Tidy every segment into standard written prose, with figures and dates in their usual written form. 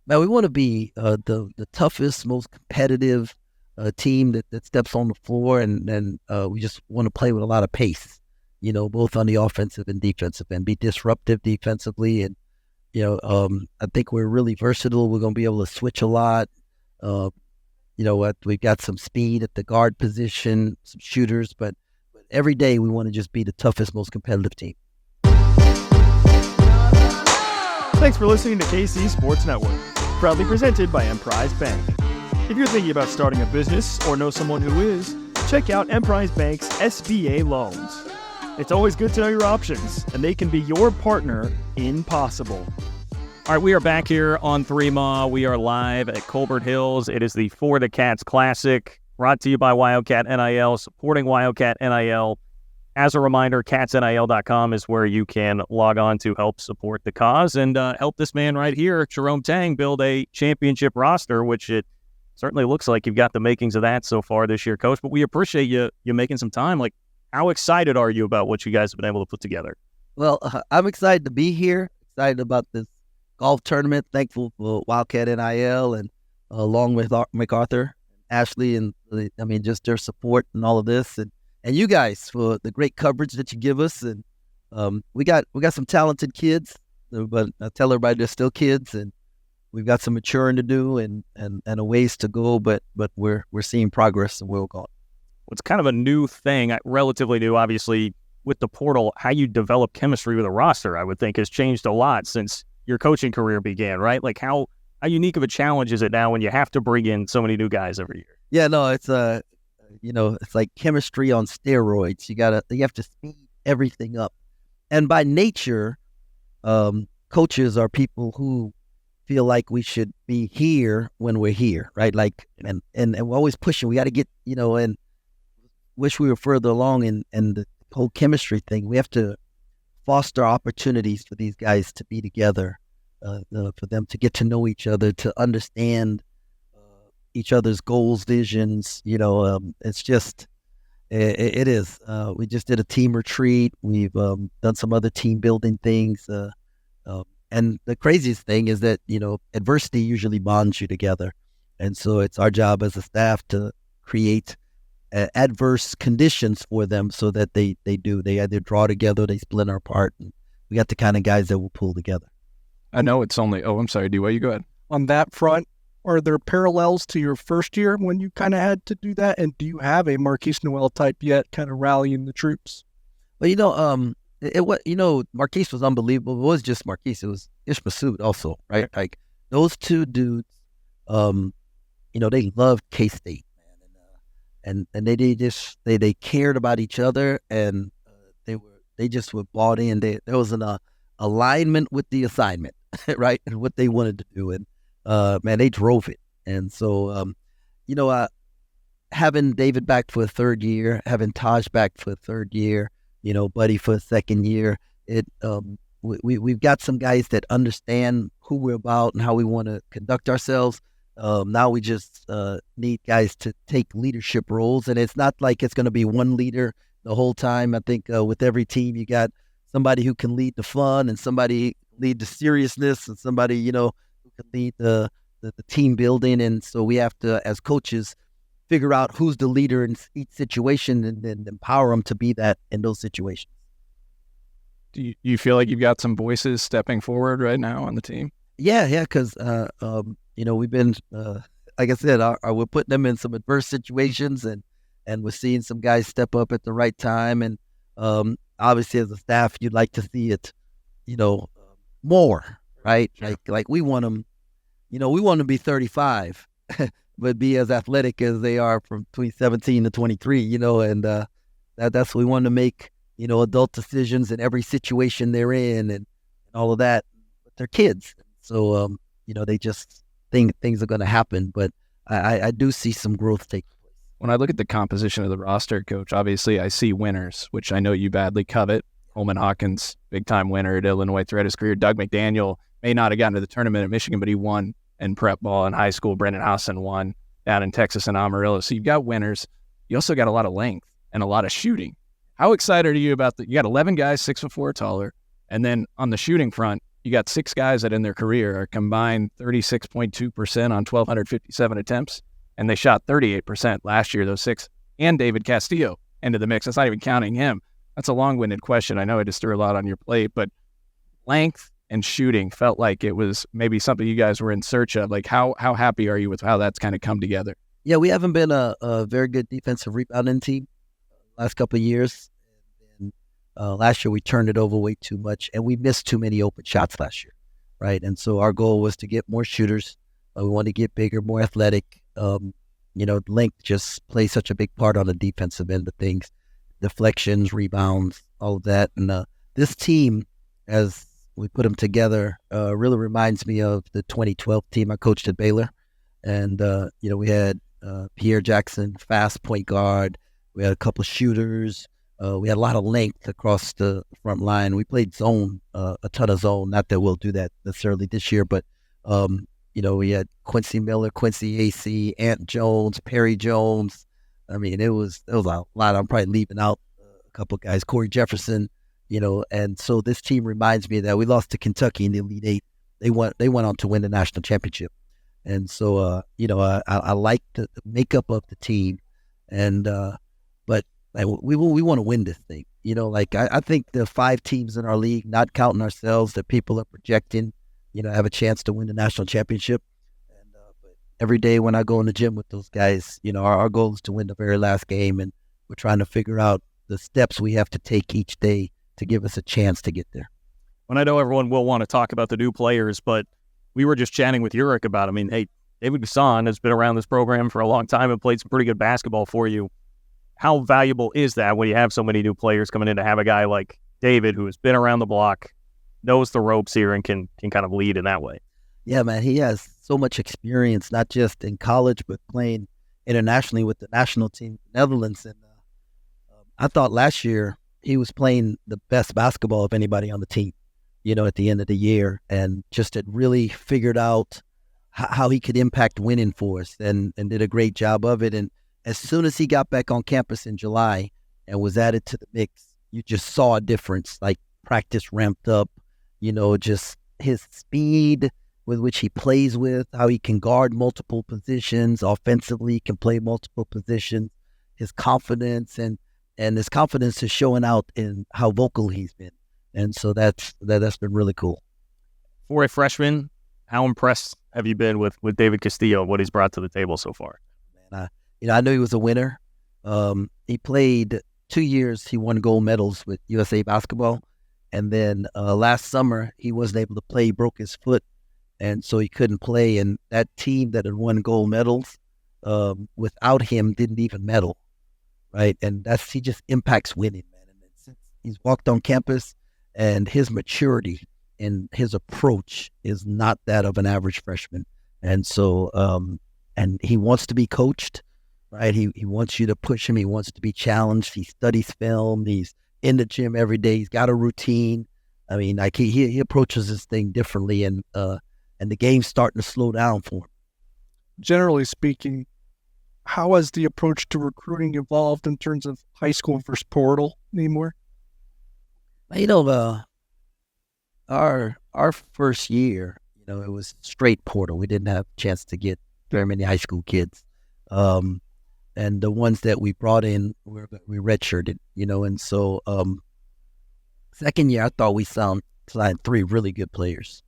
Man, we want to be the toughest, most competitive team that steps on the floor, and we just want to play with a lot of pace. Both on the offensive and defensive end, be disruptive defensively, and I think we're really versatile. We're going to be able to switch a lot. Uh, we've got some speed at the guard position, some shooters, but every day we want to just be the toughest, most competitive team. Thanks for listening to KC Sports Network, proudly presented by Emprise Bank. If you're thinking about starting a business or know someone who is, check out Emprise Bank's SBA loans. It's always good to know your options, and they can be your partner in possible. All right, we are back here on 3MA. We are live at Colbert Hills. It is the For the Cats Classic, brought to you by Wildcat NIL, supporting Wildcat NIL. As a reminder, catsnil.com is where you can log on to help support the cause and help this man right here, Jerome Tang, build a championship roster, which it certainly looks like you've got the makings of that so far this year, Coach. But we appreciate you making some time. Like, how excited are you about what you guys have been able to put together? Well, I'm excited to be here, excited about this golf tournament, thankful for Wildcat NIL and along with MacArthur, Ashley, and just their support and all of this. And you guys for the great coverage that you give us, and we got some talented kids, but I tell everybody they're still kids, and we've got some maturing to do and a ways to go, but we're seeing progress and we're going. What's kind of a new thing, relatively new, obviously, with the portal, how you develop chemistry with a roster, I would think, has changed a lot since your coaching career began, right? Like how unique of a challenge is it now when you have to bring in so many new guys every year? Yeah, no, it's it's like chemistry on steroids. You have to speed everything up. And by nature, coaches are people who feel like we should be here when we're here, right? Like, and we're always pushing. We got to get, and wish we were further along in the whole chemistry thing. We have to foster opportunities for these guys to be together, for them to get to know each other, to understand each other's goals, visions. It's just, it is. We just did a team retreat. We've done some other team building things. And the craziest thing is that, adversity usually bonds you together. And so it's our job as a staff to create adverse conditions for them so that they either draw together, they split apart. And we got the kind of guys that will pull together. I know it's only, I'm sorry, D-Way, you go ahead. On that front, are there parallels to your first year when you kind of had to do that? And do you have a Marquise Noel type yet, kind of rallying the troops? Well, Marquise was unbelievable. It was just Marquise. It was Ish Massoud also, right? Like those two dudes, they loved K-State, man, and they cared about each other, and they just were bought in. There was an alignment with the assignment, right, and what they wanted to do, and man, they drove it. And so, having David back for a third year, having Taj back for a third year, Buddy for a second year, we've got some guys that understand who we're about and how we want to conduct ourselves. Now we just need guys to take leadership roles, and it's not like it's going to be one leader the whole time. I think with every team, you got somebody who can lead the fun, and somebody lead the seriousness, and somebody who can lead the team building. And so we have to, as coaches, figure out who's the leader in each situation and then empower them to be that in those situations. Do you feel like you've got some voices stepping forward right now on the team? Yeah, because we've been, like I said, we're putting them in some adverse situations, and we're seeing some guys step up at the right time. And obviously, as a staff, you'd like to see it, more, right? Sure. Like we want them, we want them to be 35, but be as athletic as they are from between 17 to 23, and that's what we want to make, adult decisions in every situation they're in and all of that. But they're kids. So, they just think things are going to happen. But I do see some growth take place. When I look at the composition of the roster, Coach, obviously I see winners, which I know you badly covet. Coleman Hawkins, big-time winner at Illinois throughout his career. Doug McDaniel may not have gotten to the tournament at Michigan, but he won in prep ball in high school. Brendan Hassan won down in Texas and Amarillo. So you've got winners. You also got a lot of length and a lot of shooting. How excited are you about you got 11 guys 6'4" taller, and then on the shooting front, You got 6 guys that in their career are combined 36.2% on 1,257 attempts, and they shot 38% last year, those 6, and David Castillo into the mix. That's not even counting him. That's a long-winded question. I know I just threw a lot on your plate, but length and shooting felt like it was maybe something you guys were in search of. Like, how happy are you with how that's kind of come together? Yeah, we haven't been a very good defensive rebounding team last couple of years. And last year we turned it over way too much, and we missed too many open shots last year, right? And so our goal was to get more shooters. We wanted to get bigger, more athletic. Length just plays such a big part on the defensive end of things. Deflections, rebounds, all of that. And this team, as we put them together, really reminds me of the 2012 team I coached at Baylor. And, we had Pierre Jackson, fast point guard. We had a couple of shooters. We had a lot of length across the front line. We played zone, a ton of zone. Not that we'll do that necessarily this year, but, we had Quincy Miller, Quincy AC, Ant Jones, Perry Jones. I mean, it was a lot. I'm probably leaving out a couple of guys, Corey Jefferson, and so this team reminds me of that. We lost to Kentucky in the Elite Eight. They went on to win the national championship. And so, I like the makeup of the team, but we want to win this thing. I think the 5 teams in our league, not counting ourselves, that people are projecting, have a chance to win the national championship. And but every day when I go in the gym with those guys, our goal is to win the very last game, and we're trying to figure out the steps we have to take each day to give us a chance to get there. When I know everyone will want to talk about the new players, but we were just chatting with Uric about, hey, David Gasson has been around this program for a long time and played some pretty good basketball for you. How valuable is that when you have so many new players coming in to have a guy like David who has been around the block, knows the ropes here, and can kind of lead in that way? Yeah, man, he has so much experience, not just in college, but playing internationally with the national team, in the Netherlands. And I thought last year he was playing the best basketball of anybody on the team, at the end of the year, and just had really figured out how he could impact winning for us, and did a great job of it. And as soon as he got back on campus in July and was added to the mix, you just saw a difference, like practice ramped up, just his speed with which he plays with, how he can guard multiple positions, offensively he can play multiple positions, his confidence, and his confidence is showing out in how vocal he's been. And so that's been really cool. For a freshman, how impressed have you been with David Castillo and what he's brought to the table so far? Man, I know he was a winner. He played 2 years. He won gold medals with USA Basketball. And then last summer, he wasn't able to play. He broke his foot, and so he couldn't play. And that team that had won gold medals, without him, didn't even medal, right? And he just impacts winning, man. And since he's walked on campus, and his maturity and his approach is not that of an average freshman. And so, and he wants to be coached, right? He wants you to push him. He wants to be challenged. He studies film. He's in the gym every day. He's got a routine. I mean, like he approaches this thing differently, and the game's starting to slow down for him. Generally speaking, how has the approach to recruiting evolved in terms of high school versus portal anymore? Our first year, it was straight portal. We didn't have a chance to get very many high school kids. And the ones that we brought in, we redshirted, and so second year, I thought we signed 3 really good players,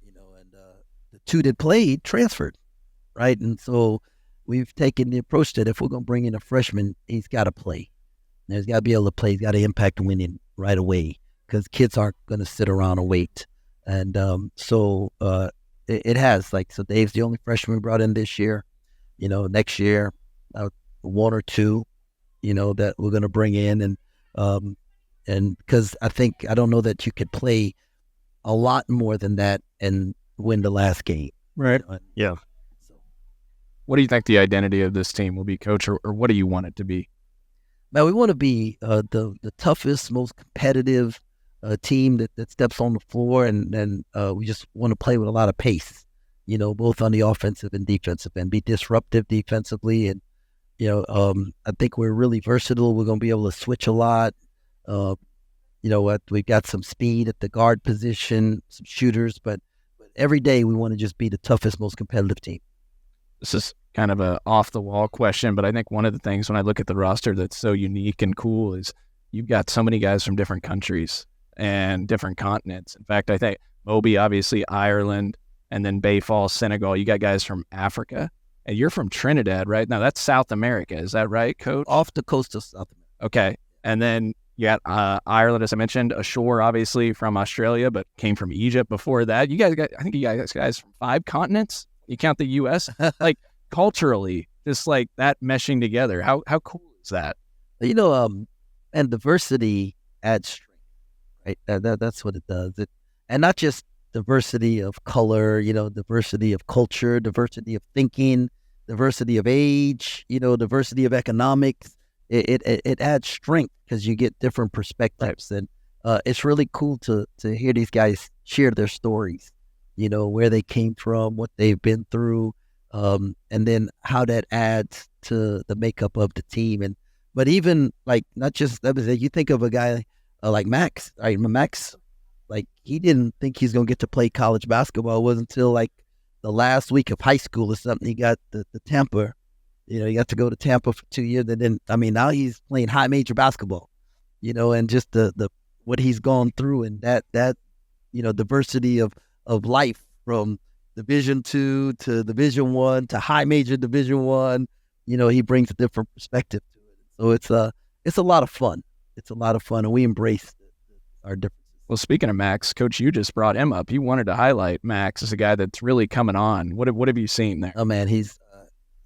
and the 2 that played transferred, right? And so we've taken the approach that if we're going to bring in a freshman, he's got to play. And he's got to be able to play. He's got to impact winning right away, because kids aren't going to sit around and wait. And so it has, so Dave's the only freshman we brought in this year. Next year, 1 or 2, that we're going to bring in. And because I don't know that you could play a lot more than that and win the last game. Right. Yeah. So, What do you think the identity of this team will be, Coach, or what do you want it to be? man, we want to be the toughest, most competitive team that steps on the floor, and we just want to play with a lot of pace, both on the offensive and defensive end, be disruptive defensively. And, I think we're really versatile. We're going to be able to switch a lot. You know what? We've got some speed at the guard position, some shooters, but every day we want to just be the toughest, most competitive team. This is kind of a off-the-wall question, but I think one of the things when I look at the roster that's so unique and cool is you've got so many guys from different countries and different continents. In fact, I think Moby, obviously Ireland, and then Bay Falls, Senegal. You got guys from Africa, and you're from Trinidad, right? Now, that's South America. Is that right, Coach? Off the coast of South America. Okay. And then you got Ireland, as I mentioned, ashore, obviously, from Australia, but came from Egypt before that. I think you guys from 5 continents. You count the U.S. Like, culturally, just like that meshing together. How cool is that? You know, and diversity adds strength, right? That's what it does. And not just diversity of color, you know, diversity of culture, diversity of thinking, diversity of age, you know, diversity of economics. It adds strength because you get different perspectives, and it's really cool to hear these guys share their stories. You know, where they came from, what they've been through, and then how that adds to the makeup of the team. But even like not just that, you think of a guy like Max. Right, Max, like he didn't think he's gonna get to play college basketball. It wasn't until like the last week of high school or something he got the Tampa. You know, he got to go to Tampa for 2 years, and then now he's playing high major basketball. You know, and just the what he's gone through, and that you know, diversity of life from Division II to Division I to high major Division I. You know, he brings a different perspective to it. So it's a lot of fun. It's a lot of fun, and we embrace our differences. Well, speaking of Max, Coach, you just brought him up. You wanted to highlight Max as a guy that's really coming on. What have you seen there? Oh man, he's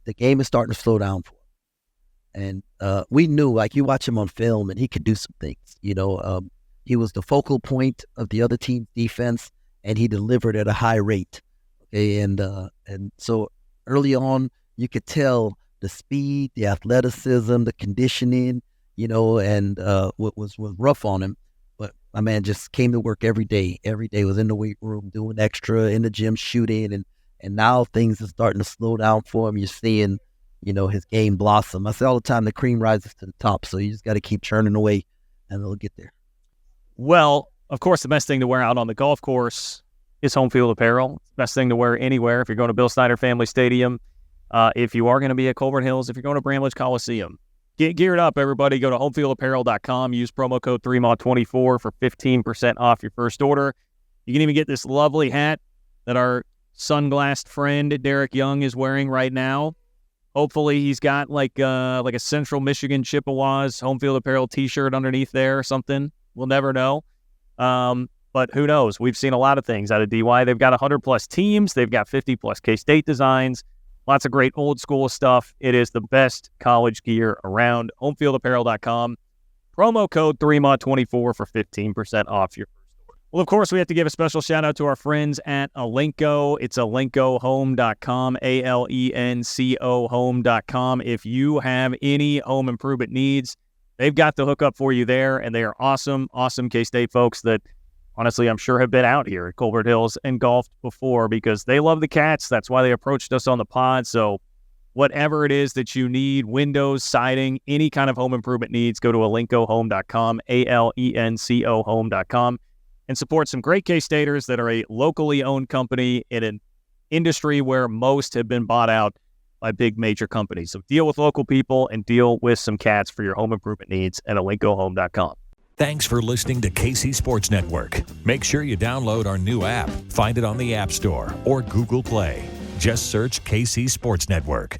the game is starting to slow down for him, and we knew, like, you watch him on film, and he could do some things. You know, he was the focal point of the other team's defense, and he delivered at a high rate. Okay, and so early on, you could tell the speed, the athleticism, the conditioning, you know, and what was rough on him. But my man just came to work every day. Every day was in the weight room doing extra, in the gym shooting, and now things are starting to slow down for him. You're seeing, you know, his game blossom. I say all the time, the cream rises to the top, so you just got to keep churning away, and it'll get there. Well, of course, the best thing to wear out on the golf course is home field apparel. Best thing to wear anywhere if you're going to Bill Snyder Family Stadium, if you are going to be at Colbert Hills, if you're going to Bramlage Coliseum. Get geared up, everybody. Go to homefieldapparel.com. Use promo code 3MAW24 for 15% off your first order. You can even get this lovely hat that our sunglassed friend Derek Young is wearing right now. Hopefully he's got like a Central Michigan Chippewas home field apparel t-shirt underneath there or something. We'll never know. But who knows? We've seen a lot of things out of DY. They've got 100-plus teams. They've got 50-plus K-State designs. Lots of great old-school stuff. It is the best college gear around. Homefieldapparel.com. Promo code 3MAW24 for 15% off your first order. Well, of course, we have to give a special shout-out to our friends at Alenco. It's alencohome.com, ALENCO home.com. If you have any home improvement needs, they've got the hookup for you there, and they are awesome, awesome K-State folks that, honestly, I'm sure have been out here at Colbert Hills and golfed before because they love the Cats. That's why they approached us on the pod. So whatever it is that you need, windows, siding, any kind of home improvement needs, go to alencohome.com, ALENCO home.com, and support some great K-Staters that are a locally owned company in an industry where most have been bought out by big major companies. So deal with local people and deal with some Cats for your home improvement needs at alencohome.com. Thanks for listening to KC Sports Network. Make sure you download our new app. Find it on the App Store or Google Play. Just search KC Sports Network.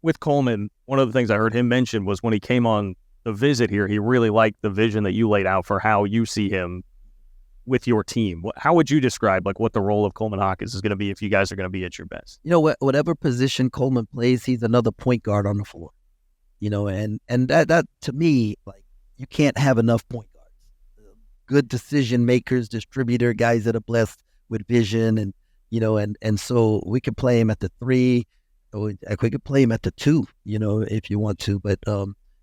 With Coleman, one of the things I heard him mention was when he came on the visit here, he really liked the vision that you laid out for how you see him with your team. How would you describe like what the role of Coleman Hawkins is going to be if you guys are going to be at your best? You know, whatever position Coleman plays, he's another point guard on the floor. You know, and that to me, like, you can't have enough point guards. Good decision makers, distributor, guys that are blessed with vision, and you know, and so we could play him at the 3, or we could play him at the 2, you know, if you want to. But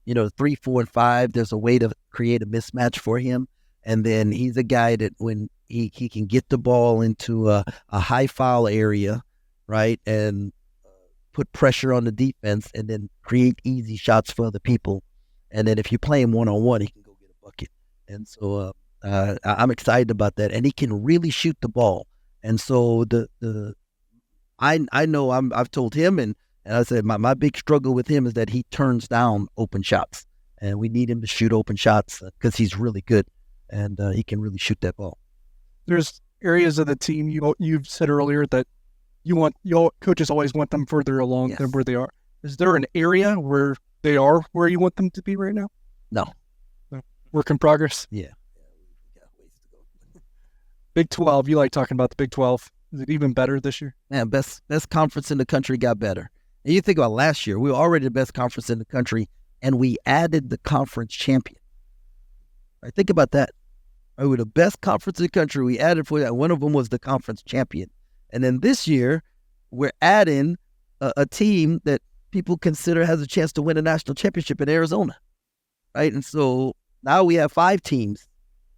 you know, 3, 4, and 5, there's a way to create a mismatch for him. And then he's a guy that when he can get the ball into a high foul area, right, and put pressure on the defense, and then create easy shots for other people. And then if you play him one-on-one, he can go get a bucket. And so I'm excited about that. And he can really shoot the ball. And so I know I've told him, and I said my big struggle with him is that he turns down open shots. And we need him to shoot open shots because he's really good, and he can really shoot that ball. There's areas of the team you've said earlier that your coaches always want them further along than where they are. Is there an area where they are where you want them to be right now? No. Work in progress? Yeah. Big 12, you like talking about the Big 12. Is it even better this year? Man, best conference in the country got better. And you think about last year, we were already the best conference in the country, and we added the conference champion. Right? Think about that. We were the best conference in the country. We added for that. One of them was the conference champion. And then this year, we're adding a team that people consider has a chance to win a national championship in Arizona. Right? And so now we have 5 teams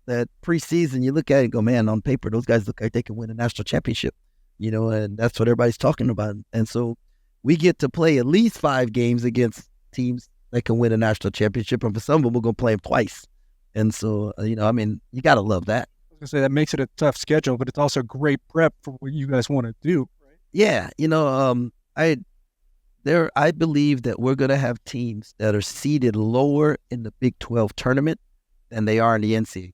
that preseason you look at it and go, man, on paper, those guys look like they can win a national championship. And that's what everybody's talking about. And so we get to play at least 5 games against teams that can win a national championship. And for some of them, we're going to play them twice. And so, you got to love that. I was going to say that makes it a tough schedule, but it's also great prep for what you guys want to do. Right? Yeah. I believe that we're going to have teams that are seeded lower in the Big 12 tournament than they are in the NCAA tournament.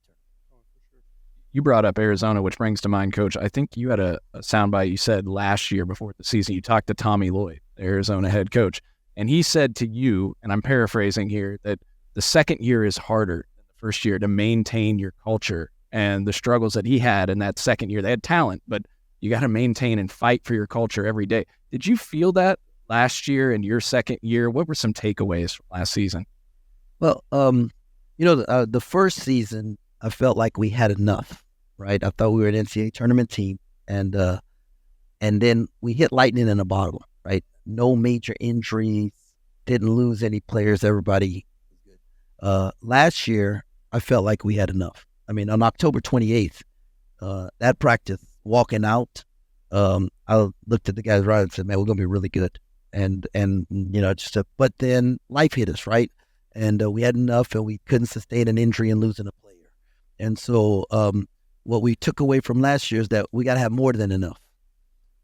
You brought up Arizona, which brings to mind, Coach, I think you had a soundbite you said last year before the season. You talked to Tommy Lloyd, the Arizona head coach, and he said to you, and I'm paraphrasing here, that the second year is harder than the first year to maintain your culture and the struggles that he had in that second year. They had talent, but you got to maintain and fight for your culture every day. Did you feel that last year and your second year? What were some takeaways from last season? Well, the first season, I felt like we had enough, right? I thought we were an NCAA tournament team, and then we hit lightning in a bottle, right? No major injuries, didn't lose any players, everybody was good. Last year, I felt like we had enough. I mean, on October 28th, that practice, walking out, I looked at the guys right and said, man, we're going to be really good. But then life hit us, right? And we had enough, and we couldn't sustain an injury and losing a player. And so what we took away from last year is that we got to have more than enough.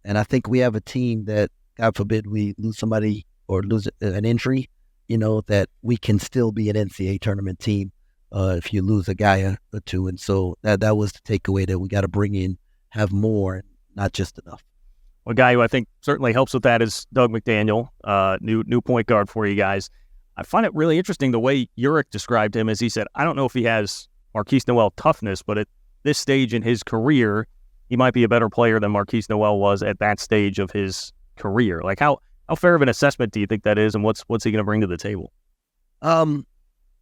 And I think we have a team that, God forbid, we lose somebody or lose an injury, that we can still be an NCAA tournament team if you lose a guy or two. And so that was the takeaway, that we got to bring in, have more, not just enough. One guy who I think certainly helps with that is Doug McDaniel, new point guard for you guys. I find it really interesting the way Uric described him, as he said, I don't know if he has Marquise Noel toughness, but at this stage in his career, he might be a better player than Marquise Noel was at that stage of his career. Like how fair of an assessment do you think that is, and what's he going to bring to the table? I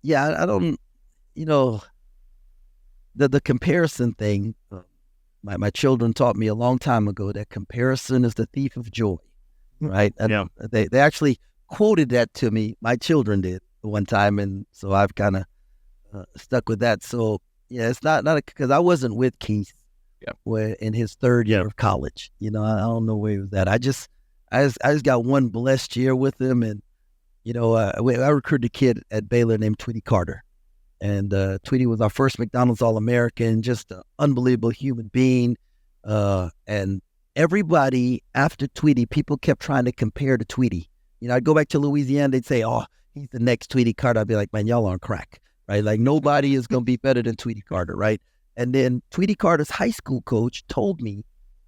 don't, the comparison thing, my children taught me a long time ago that comparison is the thief of joy, right? Yeah. They actually quoted that to me. My children did one time, and so I've kind of stuck with that. So yeah, it's not because I wasn't with Keith in his third year of college. I don't know where he was at. I just got one blessed year with him, and I recruited a kid at Baylor named Tweety Carter, and Tweety was our first McDonald's All-American, just an unbelievable human being, and everybody after Tweety, people kept trying to compare to Tweety. I'd go back to Louisiana, they'd say, oh, he's the next Tweety Carter. I'd be like, man, y'all on crack. Right? Like nobody is going to be better than Tweety Carter, right? And then Tweety Carter's high school coach told me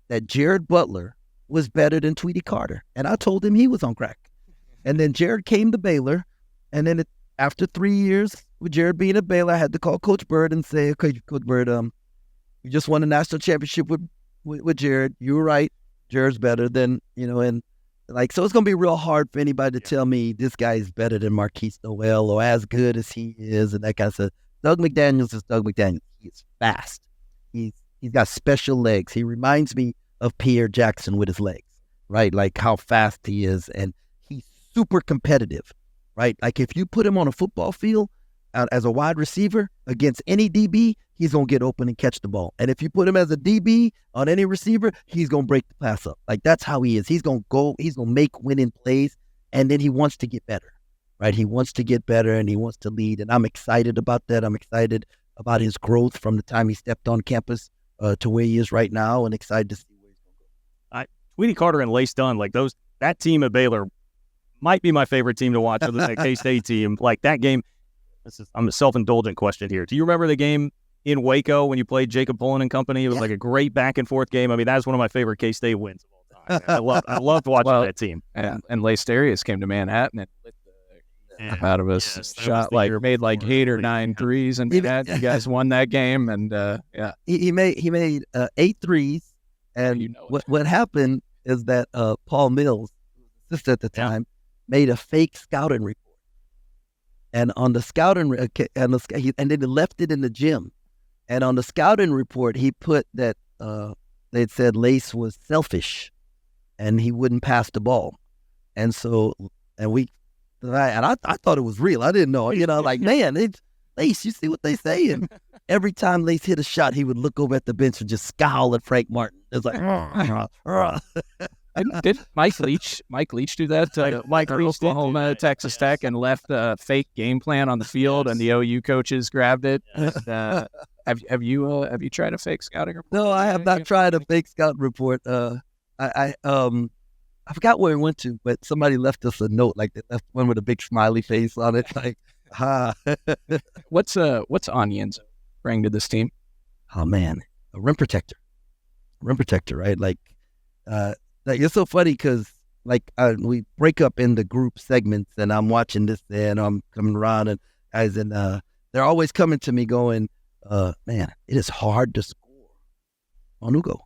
that Jared Butler was better than Tweety Carter. And I told him he was on crack. And then Jared came to Baylor. And then after 3 years with Jared being at Baylor, I had to call Coach Bird and say, okay, Coach Bird, you just won a national championship with Jared. You were right. Jared's better than, so it's going to be real hard for anybody to tell me this guy is better than Marquise Noel or as good as he is and that kind of stuff. Doug McDaniels is Doug McDaniels. He's fast. He's got special legs. He reminds me of Pierre Jackson with his legs, right? Like how fast he is. And he's super competitive, right? Like if you put him on a football field as a wide receiver against any DB, he's going to get open and catch the ball. And if you put him as a DB on any receiver, he's going to break the pass up. Like that's how he is. He's going to go, he's going to make winning plays, and then he wants to get better. right? He wants to get better and he wants to lead, and I'm excited about that. I'm excited about his growth from the time he stepped on campus to where he is right now, and excited to see where he's going to go. Tweety Carter and Lace Dunn, like that team at Baylor might be my favorite team to watch other than the K-State team. Like that game, I'm a self-indulgent question here. Do you remember the game in Waco when you played Jacob Pullen and company? It was like a great back-and-forth game. I mean, that's one of my favorite K-State wins of all time. I loved watching that team. And Lace Darius came to Manhattan and lit the out of us. Shot made like 8 or 9 threes, and you guys won that game. And he made 8 threes. And what happened is that Paul Mills, assistant at the time, made a fake scouting report. And on the scouting, and then he left it in the gym. And on the scouting report, he put that they'd said Lace was selfish, and he wouldn't pass the ball. And so, I thought it was real. I didn't know, like, man, Lace, you see what they say? And every time Lace hit a shot, he would look over at the bench and just scowl at Frank Martin. It's like, Did Mike Leach do that? Mike Leach, Oklahoma, Texas Tech, and left a fake game plan on the field, and the OU coaches grabbed it. Have you tried a fake scouting report? No, I have not tried a fake scout report. I forgot where it went to, but somebody left us a note, like they left one with a big smiley face on it, like, ha. What's Onions bring to this team? Oh man, a rim protector, right? Like it's so funny because we break up into group segments, and I'm watching this there, and I'm coming around, and guys, and they're always coming to me going, man, it is hard to score on Ugo.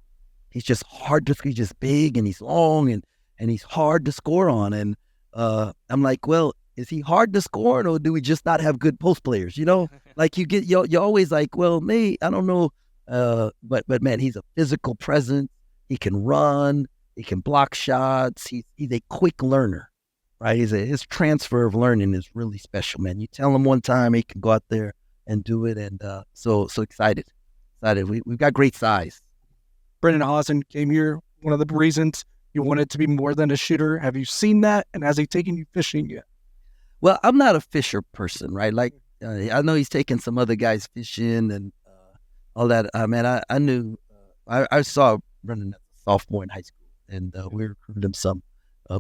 He's just hard to score. He's just big, and he's long, and he's hard to score on. And I'm like, well, is he hard to score, or do we just not have good post players? Like you're always like, well, I don't know. But man, he's a physical presence. He can run. He can block shots. He's a quick learner, right? His transfer of learning is really special, man. You tell him one time, he can go out there and do it. And so excited. We've got great size. Brendan Hawson came here. One of the reasons you wanted to be more than a shooter. Have you seen that? And has he taken you fishing yet? Well, I'm not a fisher person, right? Like I know he's taken some other guys fishing and all that. Man, I knew I saw Brendan as a sophomore in high school, and we recruited him some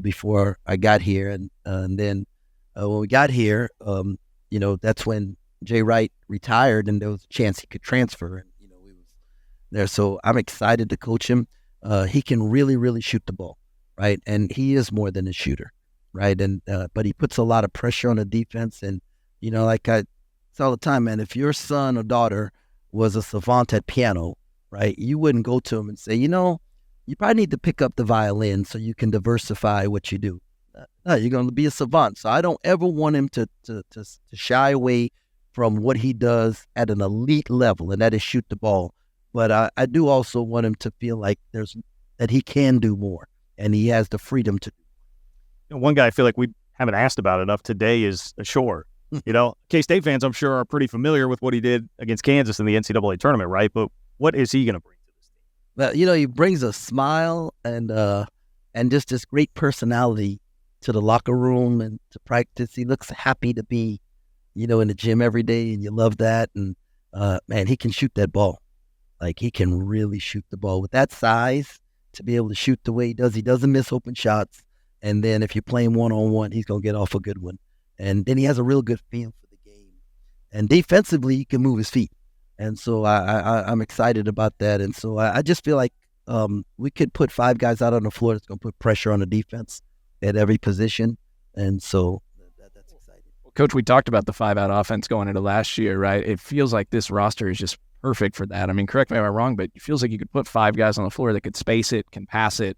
before I got here, and then when we got here, that's when Jay Wright retired, and there was a chance he could transfer, and we was there. So I'm excited to coach him. He can really, really shoot the ball, right? And he is more than a shooter, right? And but he puts a lot of pressure on the defense, and like I say all the time, man, if your son or daughter was a savant at piano, right, you wouldn't go to him and say, you probably need to pick up the violin so you can diversify what you do. No, you're going to be a savant. So I don't ever want him to shy away from what he does at an elite level, and that is shoot the ball. But I do also want him to feel like that he can do more, and he has the freedom to do. One guy I feel like we haven't asked about enough today is Shore. K-State fans, I'm sure, are pretty familiar with what he did against Kansas in the NCAA tournament, right? But what is he going to bring to this team? Well, he brings a smile and just this great personality to the locker room and to practice. He looks happy to be, in the gym every day, and you love that. And man, he can shoot that ball. Like, he can really shoot the ball with that size to be able to shoot the way he does. He doesn't miss open shots. And then if you're playing one-on-one, he's going to get off a good one. And then he has a real good feel for the game. And defensively, he can move his feet. And so I'm excited about that. And so I just feel like we could put 5 guys out on the floor that's going to put pressure on the defense at every position. And so that's exciting. Well, Coach, we talked about the 5-out offense going into last year, right? It feels like this roster is just perfect for that. I mean, correct me if I'm wrong, but it feels like you could put 5 guys on the floor that could space it, can pass it,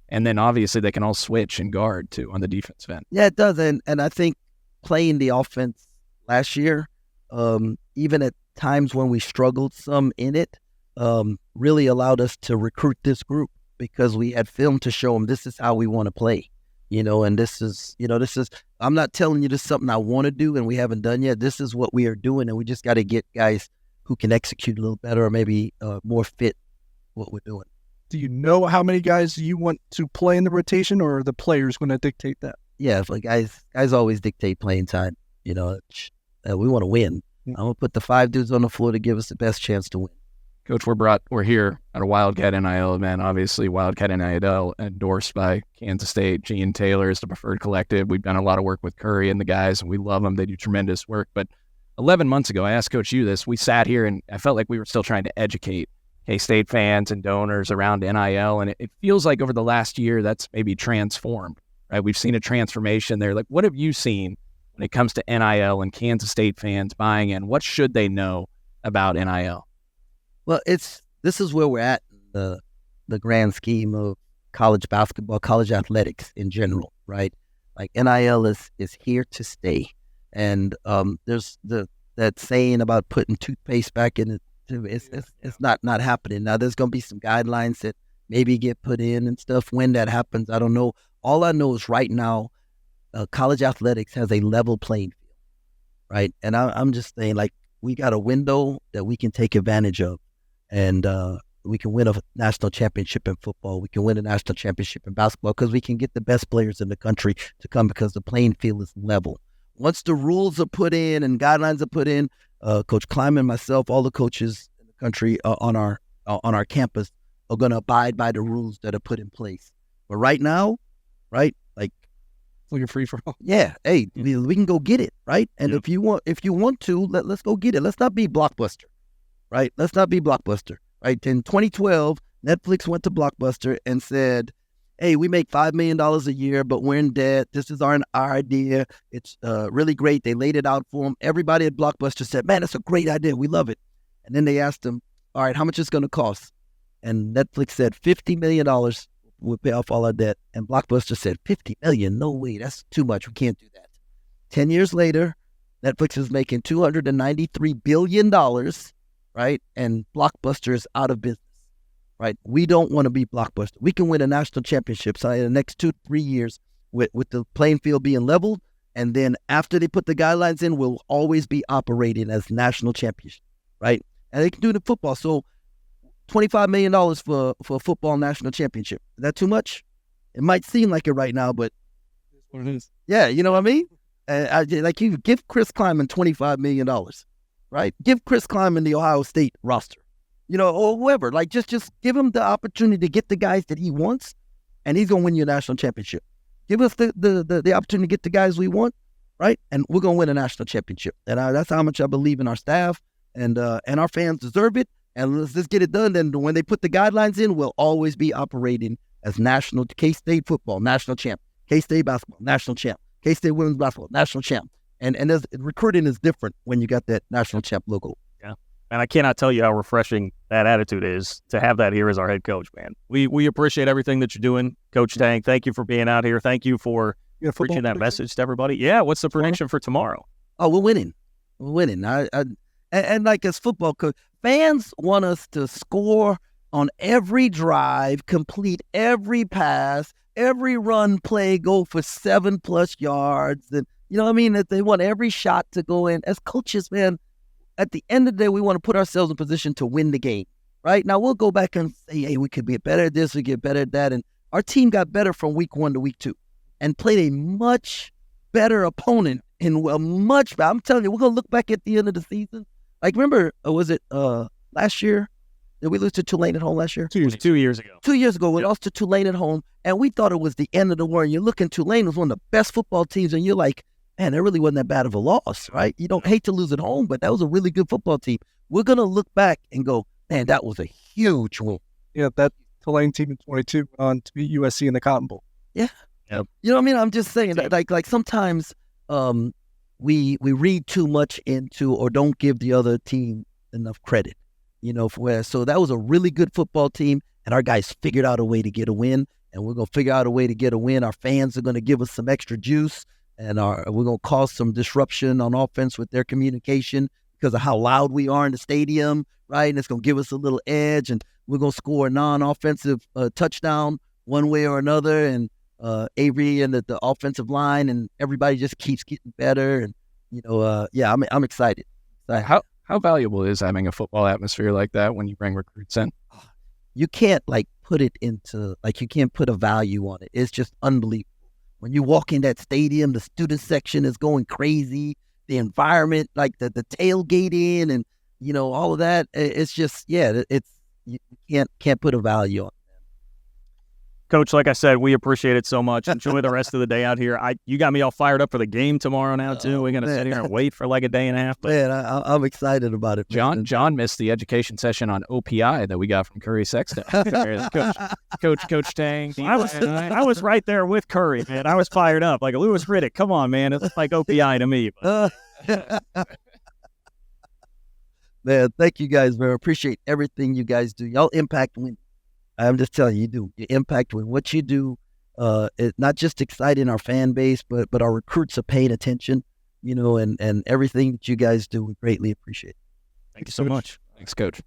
and then obviously they can all switch and guard too on the defense end. Yeah, it does. And I think playing the offense last year, even at times when we struggled some in it, really allowed us to recruit this group because we had film to show them this is how we want to play, and this is, I'm not telling you this is something I want to do and we haven't done yet. This is what we are doing, and we just got to get guys who can execute a little better or maybe more fit what we're doing. Do you know how many guys you want to play in the rotation, or are the players going to dictate that? yeah, but guys always dictate playing time. We want to win. I'm gonna put the 5 dudes on the floor to give us the best chance to win. Coach, we're here at a Wildcat NIL event. Obviously, Wildcat NIL endorsed by Kansas State. Gene Taylor is the preferred collective. We've done a lot of work with Curry and the guys, and we love them. They do tremendous work. But 11 months ago, I asked Coach U this. We sat here, and I felt like we were still trying to educate K-State fans and donors around NIL, and it feels like over the last year that's maybe transformed, right? We've seen a transformation there. Like, what have you seen when it comes to NIL and Kansas State fans buying in? What should they know about NIL? Well, this is where we're at in the grand scheme of college basketball, college athletics in general, right? Like NIL is here to stay, and there's that saying about putting toothpaste back in it. It's not happening now. There's gonna be some guidelines that maybe get put in and stuff. When that happens, I don't know. All I know is right now, college athletics has a level playing field, right? And I'm just saying, like, we got a window that we can take advantage of. And we can win a national championship in football. We can win a national championship in basketball because we can get the best players in the country to come because the playing field is level. Once the rules are put in and guidelines are put in, Coach Kleiman, myself, all the coaches in the country on our campus are going to abide by the rules that are put in place. But right now, right, like, looking free for all. Yeah, hey, we can go get it, right? And if you want to, let's go get it. Let's not be Blockbuster. Right? Let's not be Blockbuster. Right? In 2012, Netflix went to Blockbuster and said, hey, we make $5 million a year, but we're in debt. This is our idea. It's really great. They laid it out for them. Everybody at Blockbuster said, man, that's a great idea. We love it. And then they asked them, all right, how much is it going to cost? And Netflix said $50 million would pay off all our debt. And Blockbuster said, $50 million? No way. That's too much. We can't do that. 10 years later, Netflix is making $293 billion, right? And Blockbuster is out of business, right? We don't want to be Blockbuster. We can win a national championship in the next 2-3 years with the playing field being leveled. And then after they put the guidelines in, we'll always be operating as national champions, right? And they can do it in football. So $25 million for a football national championship. Is that too much? It might seem like it right now, but That's what it is. yeah, you know what I mean? Like, you give Chris Kleiman $25 million, right? Give Chris Kleiman the Ohio State roster, or whoever. Like, just give him the opportunity to get the guys that he wants, and he's going to win you a national championship. Give us the opportunity to get the guys we want, right? And we're going to win a national championship. And that's how much I believe in our staff, and our fans deserve it. And let's just get it done. Then when they put the guidelines in, we'll always be operating as national K-State football, national champ, K-State basketball, national champ, K-State women's basketball, national champ. And recruiting is different when you got that national champ logo. Yeah. And I cannot tell you how refreshing that attitude is to have that here as our head coach, man. We appreciate everything that you're doing, Coach Tang. Thank you for being out here. Thank you for preaching that message to everybody. Yeah, what's the prediction for tomorrow? Oh, we're winning. We're winning. And like, as football coach, fans want us to score on every drive, complete every pass, every run play, go for 7+ yards. And you know what I mean? That they want every shot to go in. As coaches, man, at the end of the day, we want to put ourselves in position to win the game, right? Now, we'll go back and say, hey, we could get better at this, we get better at that. And our team got better from week 1 to week 2 and played a much better opponent in a much better. I'm telling you, we're going to look back at the end of the season. Like, remember, was it last year? Did we lose to Tulane at home last year? 2 years ago. 2 years ago, we lost to Tulane at home, and we thought it was the end of the world. You're looking, Tulane was one of the best football teams, and you're like, man, that really wasn't that bad of a loss, right? You don't hate to lose at home, but that was a really good football team. We're going to look back and go, man, that was a huge win. Yeah, that Tulane team in 22 on to beat USC in the Cotton Bowl. Yeah. Yep. You know what I mean? I'm just saying, like sometimes we read too much into or don't give the other team enough credit, so that was a really good football team, and our guys figured out a way to get a win, and we're going to figure out a way to get a win. Our fans are going to give us some extra juice, and we're going to cause some disruption on offense with their communication because of how loud we are in the stadium, right? And it's going to give us a little edge, and we're going to score a non-offensive touchdown one way or another, and Avery and the offensive line, and everybody just keeps getting better. And I'm excited. How valuable is having a football atmosphere like that when you bring recruits in? You can't put it into, you can't put a value on it. It's just unbelievable. When you walk in that stadium, the student section is going crazy. The environment, like the tailgating and, all of that, it's just, it's you can't put a value on it. Coach, like I said, we appreciate it so much. Enjoy the rest of the day out here. You got me all fired up for the game tomorrow now, too. We're going to sit here and wait for like a day and a half. Man, I'm excited about it. John missed the education session on OPI that we got from Curry Sexton. Coach Tang. I was right there with Curry, man. I was fired up. Like Lewis Riddick, come on, man. It's like OPI to me. Man, thank you guys, man. Appreciate everything you guys do. Y'all impact win. I'm just telling you, you do. You impact with what you do. It's not just exciting our fan base, but our recruits are paying attention, and everything that you guys do, we greatly appreciate. Thank you so much. Thanks, Coach.